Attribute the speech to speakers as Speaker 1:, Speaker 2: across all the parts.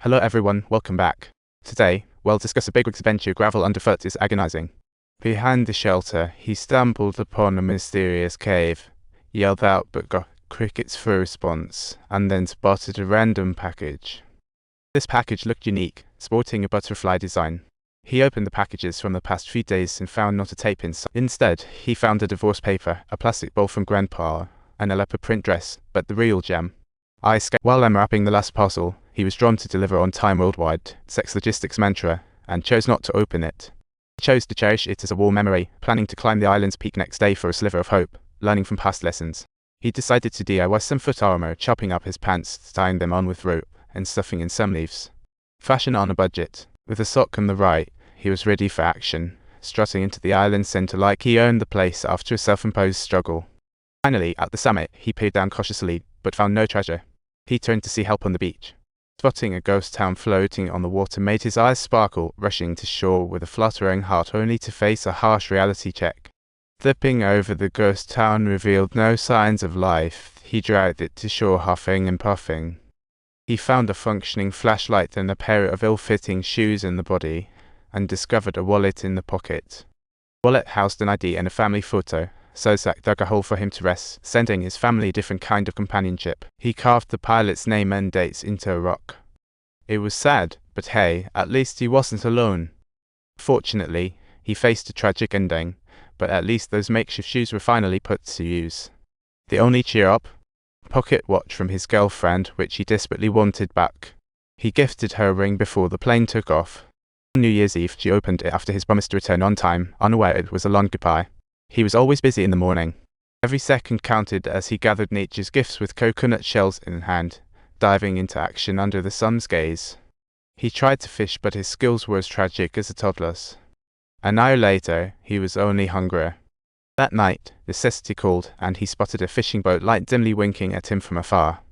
Speaker 1: Hello everyone, welcome back. Today, we'll discuss a big adventure. Gravel underfoot is agonizing. Behind the shelter, he stumbled upon a mysterious cave, yelled out but got crickets for a response, and then spotted a random package. This package looked unique, sporting a butterfly design. He opened the packages from the past few days and found not a tape inside. Instead, he found a divorce paper, a plastic bowl from Grandpa, and a leopard print dress, but the real gem. While unwrapping the last parcel, he was drawn to deliver on time worldwide, Zack's logistics mantra, and chose not to open it. He chose to cherish it as a war memory, planning to climb the island's peak next day for a sliver of hope, learning from past lessons. He decided to DIY some foot armor, chopping up his pants, tying them on with rope, and stuffing in some leaves. Fashion on a budget. With a sock on the right, he was ready for action, strutting into the island center like he owned the place after a self-imposed struggle. Finally, at the summit, he peered down cautiously, but found no treasure. He turned to see help on the beach. Spotting a ghost town floating on the water made his eyes sparkle, rushing to shore with a fluttering heart only to face a harsh reality check. Flipping over the ghost town revealed no signs of life. He dragged it to shore huffing and puffing. He found a functioning flashlight and a pair of ill-fitting shoes in the body, and discovered a wallet in the pocket. The wallet housed an ID and a family photo, so Zack dug a hole for him to rest, sending his family a different kind of companionship. He carved the pilot's name and dates into a rock. It was sad, but hey, at least he wasn't alone. Fortunately, he faced a tragic ending, but at least those makeshift shoes were finally put to use. The only cheer up? A pocket watch from his girlfriend, which he desperately wanted back. He gifted her a ring before the plane took off. On New Year's Eve, she opened it after his promise to return on time, unaware it was a long goodbye. He was always busy in the morning. Every second counted as he gathered nature's gifts with coconut shells in hand, diving into action under the sun's gaze. He tried to fish, but his skills were as tragic as a toddler's. An hour later, he was only hungrier. That night, necessity called, and he spotted a fishing boat light dimly winking at him from afar.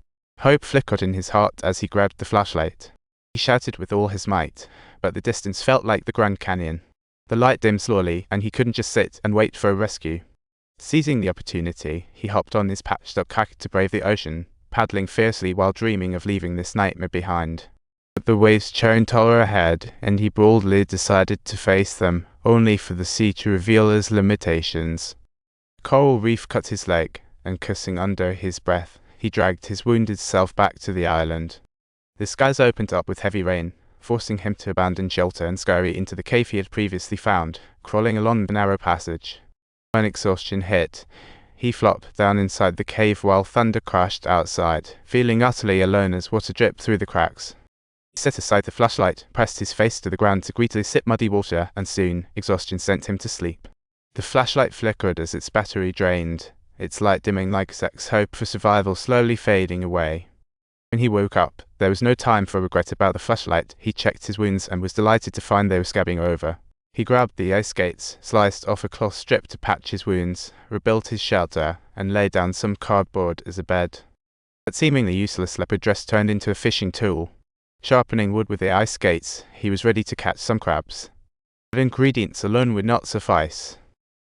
Speaker 1: Hope flickered in his heart as he grabbed the flashlight. He shouted with all his might, but the distance felt like the Grand Canyon. The light dimmed slowly, and he couldn't just sit and wait for a rescue. Seizing the opportunity, he hopped on his patched-up kayak to brave the ocean, paddling fiercely while dreaming of leaving this nightmare behind. But the waves churned taller ahead, and he boldly decided to face them, only for the sea to reveal his limitations. A coral reef cut his leg, and cursing under his breath, he dragged his wounded self back to the island. The skies opened up with heavy rain, forcing him to abandon shelter and scurry into the cave he had previously found, crawling along the narrow passage. When exhaustion hit, he flopped down inside the cave while thunder crashed outside, feeling utterly alone as water dripped through the cracks. He set aside the flashlight, pressed his face to the ground to greedily sip muddy water, and soon, exhaustion sent him to sleep. The flashlight flickered as its battery drained, its light dimming like Zack's hope for survival slowly fading away. When he woke up, there was no time for regret about the flashlight. He checked his wounds and was delighted to find they were scabbing over. He grabbed the ice skates, sliced off a cloth strip to patch his wounds, rebuilt his shelter, and laid down some cardboard as a bed. That seemingly useless leopard dress turned into a fishing tool. Sharpening wood with the ice skates, he was ready to catch some crabs. But ingredients alone would not suffice.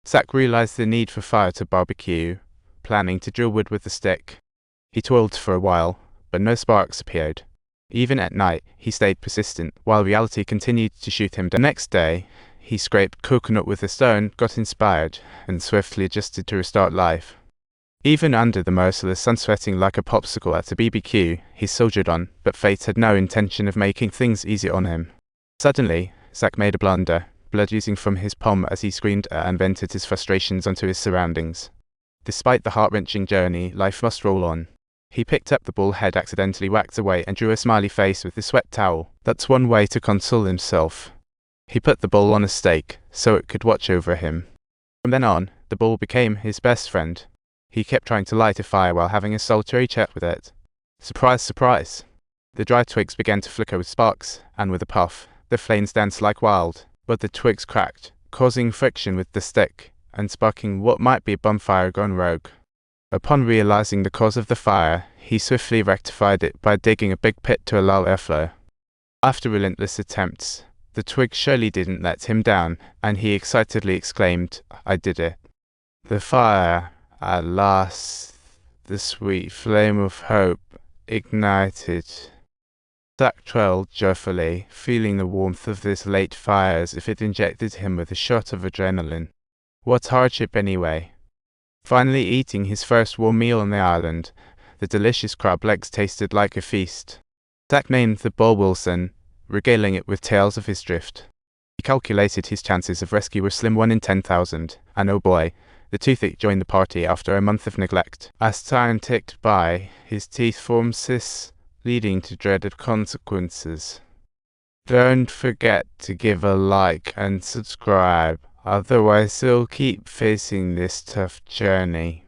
Speaker 1: Zack realized the need for fire to barbecue, planning to drill wood with the stick. He toiled for a while, but no sparks appeared. Even at night, he stayed persistent, while reality continued to shoot him down. The next day, he scraped coconut with a stone, got inspired, and swiftly adjusted to restart life. Even under the merciless sun sweating like a popsicle at a BBQ, he soldiered on, but fate had no intention of making things easy on him. Suddenly, Zack made a blunder, blood oozing from his palm as he screamed and vented his frustrations onto his surroundings. Despite the heart-wrenching journey, life must roll on. He picked up the ball head accidentally whacked away and drew a smiley face with the sweat towel. That's one way to console himself. He put the ball on a stake, so it could watch over him. From then on, the ball became his best friend. He kept trying to light a fire while having a solitary chat with it. Surprise, surprise! The dry twigs began to flicker with sparks, and with a puff, the flames danced like wild. But the twigs cracked, causing friction with the stick, and sparking what might be a bonfire gone rogue. Upon realizing the cause of the fire, he swiftly rectified it by digging a big pit to allow airflow. After relentless attempts, the twigs surely didn't let him down, and he excitedly exclaimed, "I did it." The fire, at last, the sweet flame of hope, ignited. Zack trailed joyfully, feeling the warmth of this late fire as if it injected him with a shot of adrenaline. What hardship anyway? Finally eating his first warm meal on the island, the delicious crab legs tasted like a feast. Zack named the bull Wilson, regaling it with tales of his drift. He calculated his chances of rescue were slim 1 in 10,000, and oh boy, the toothache joined the party after a month of neglect. As time ticked by, his teeth formed cysts, leading to dreaded consequences. Don't forget to give a like and subscribe, otherwise you'll keep facing this tough journey.